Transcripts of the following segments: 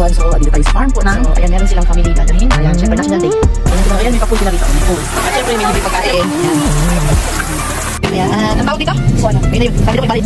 kakuan, so dito tayo sa farm po na. So ayan, meron silang family gathering. Ayan, syempre National Day. Ayan, may pa-pool sila dito. May pool. At syempre may libre pagkain. Ayan. Ayan, ang tawag dito? So ano, may na yun. Sabi dito may balik.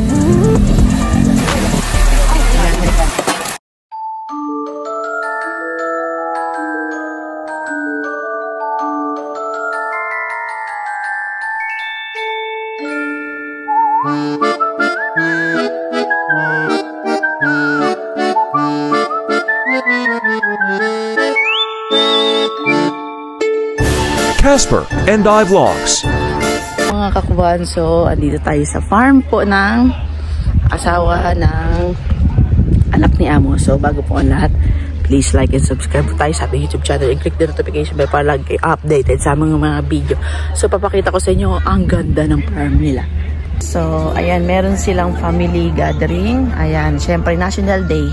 Casper and I Vlogs. Mga kakuban, so andito tayo sa farm po ng asawa ng anak ni Amo. So bago po ang lahat, please like and subscribe po tayo sa ating YouTube channel and click the notification bell para lagi updated sa mga video. So papakita ko sa inyo ang ganda ng farm nila. So ayan, meron silang family gathering. Ayan, syempre National Day.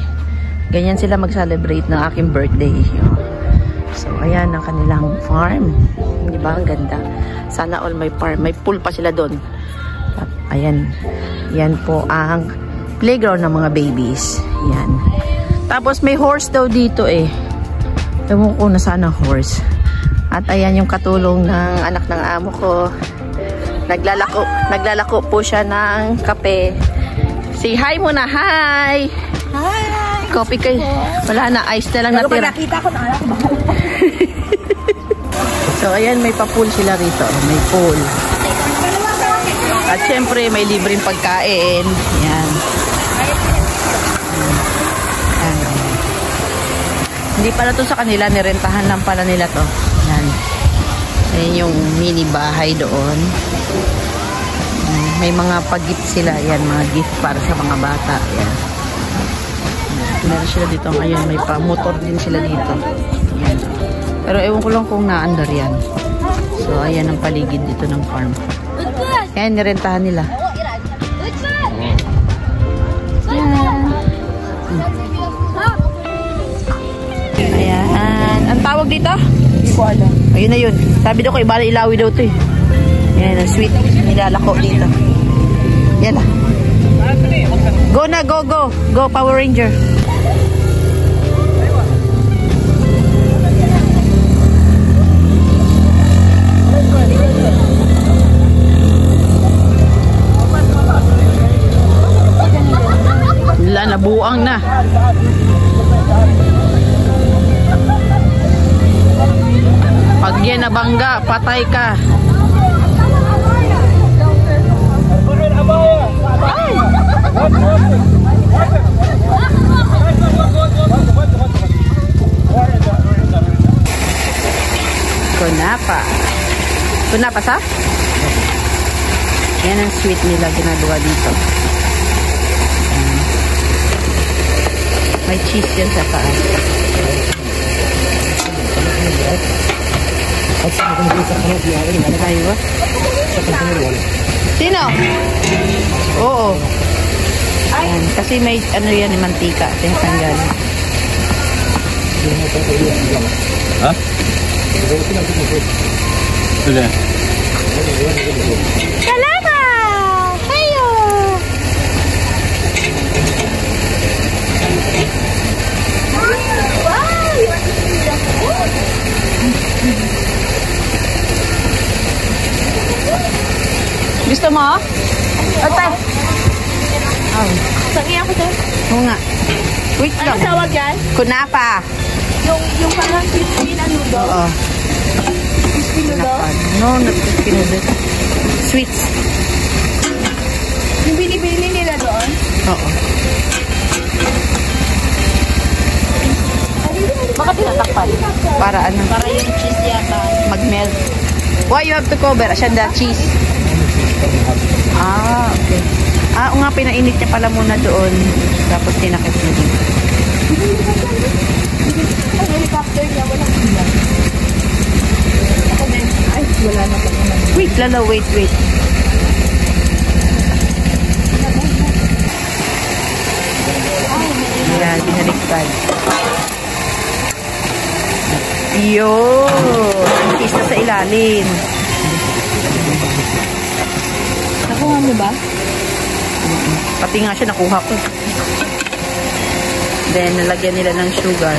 Ganyan sila mag-celebrate ng aking birthday. So ayan ang kanilang farm. Di ba? Ang ganda. Sana all may farm. May pool pa sila doon. Ayan. Yan po ang playground ng mga babies. Yan. Tapos may horse daw dito eh. Ewan ko na sana horse. At ayan yung katulong ng anak ng amo ko. Naglalako po siya ng kape. Say hi muna. Hi! Hi! Coffee kayo. Wala na. Ice na lang natira. Nakita ko na. So, ayan, may pa-pool sila rito. May pool. At syempre, may libreng pagkain. Ayan. Ayan. Hindi pala to sa kanila. Nirentahan lang pala nila to. Ayan. Ayan yung mini bahay doon. May mga pag-gift sila. Ayan, mga gift para sa mga bata. Ayan. Meron sila dito ngayon. May pa-motor din sila dito. Ayan. Pero ewan ko lang kung naandar yan. So, ayan ang paligid dito ng farm. Ayan, nirentahan nila. Ayan. Ayan. Ang tawag dito? Hindi ko alam. Ayun na yun. Sabi daw ko, ibala ilawi daw ito eh. Ayan, ang sweet. Nilalako dito. Yan na. Go na, go, go. Go, Power Ranger. Wala, nabuang na. Pag yan nabangga, patay ka. Ay! Kunapa. Kunapa sa? Yan ang sweet nila ginagawa dito. May cheese yan sa taas. Aywa. Sino? Oo. Ayan. Kasi may ano yan, mantika. Tinatanggal. Ha? Wala. Salamat! Hayo! Gusto mo? Ate! Oh. Sangi ako sir. Oo nga. Wait lang. Ano tawag yan? Kunapa. Yung parang crispy na noodle. Oo. Crispy noodle? No, not crispy noodle. Sweets. Yung binibili nila doon? Oo. Baka tinatakpan. Para ano? Para yung cheese yata. Mag-melt. Why you have to cover? Asyan the cheese. Ah, okay. Ah, o nga, pinainit niya pala muna doon. Tapos tinakip niya dito. Ang helicopter niya, walang ulan. Ako din. Ay, wala na pa naman. Wait, lala, wait. Ayan, binaliktad. Yun! Cheese na sa ilalim. Nakuha mo ba? Pati nga siya nakuha ko. Then, nalagyan nila ng sugar.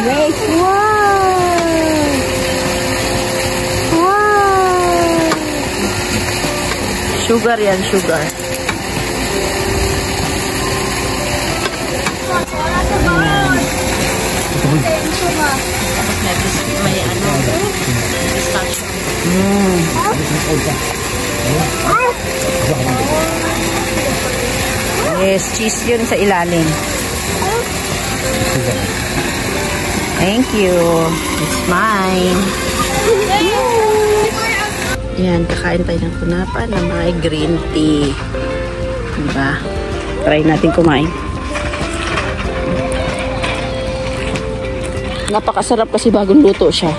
Wait, wow! Wow! Sugar yan, sugar. Tapos may ano, pistachio. Yes, cheese yun sa ilalim. Thank you. It's mine. Yan, kakain tayo ng kunapa na may green tea. Diba? Try natin kumain. Napakasarap kasi bagong luto siya.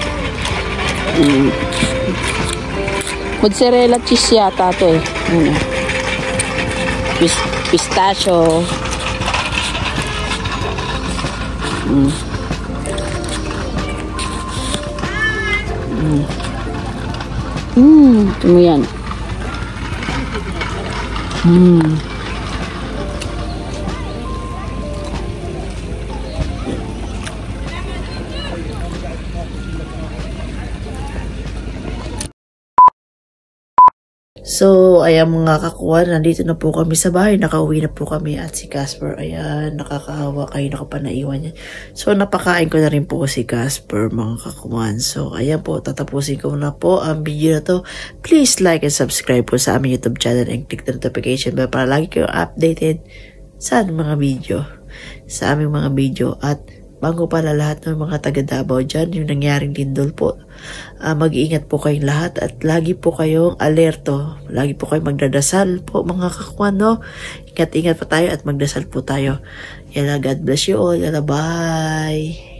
Mozzarella cheese yata ito eh. Pistachio. Ito mo yan. So, ayan mga kakuan, nandito na po kami sa bahay. Nakauwi na po kami at si Casper, ayan, nakakahawa kayo, nakapanaiwan yan. So, napakain ko na rin po si Casper, mga kakuan. So, ayan po, tatapusin ko na po ang video na to. Please like and subscribe po sa aming YouTube channel and click the notification bell para lagi kayo updated sa aming mga video. At bago pala lahat ng mga taga Davao dyan, yung nangyaring lindol po, mag-iingat po kayong lahat at lagi po kayong alerto. Lagi po kayong magdadasal po mga kakuan, no? Ingat-ingat po tayo at magdasal po tayo. Yan, God bless you all. Yan, bye!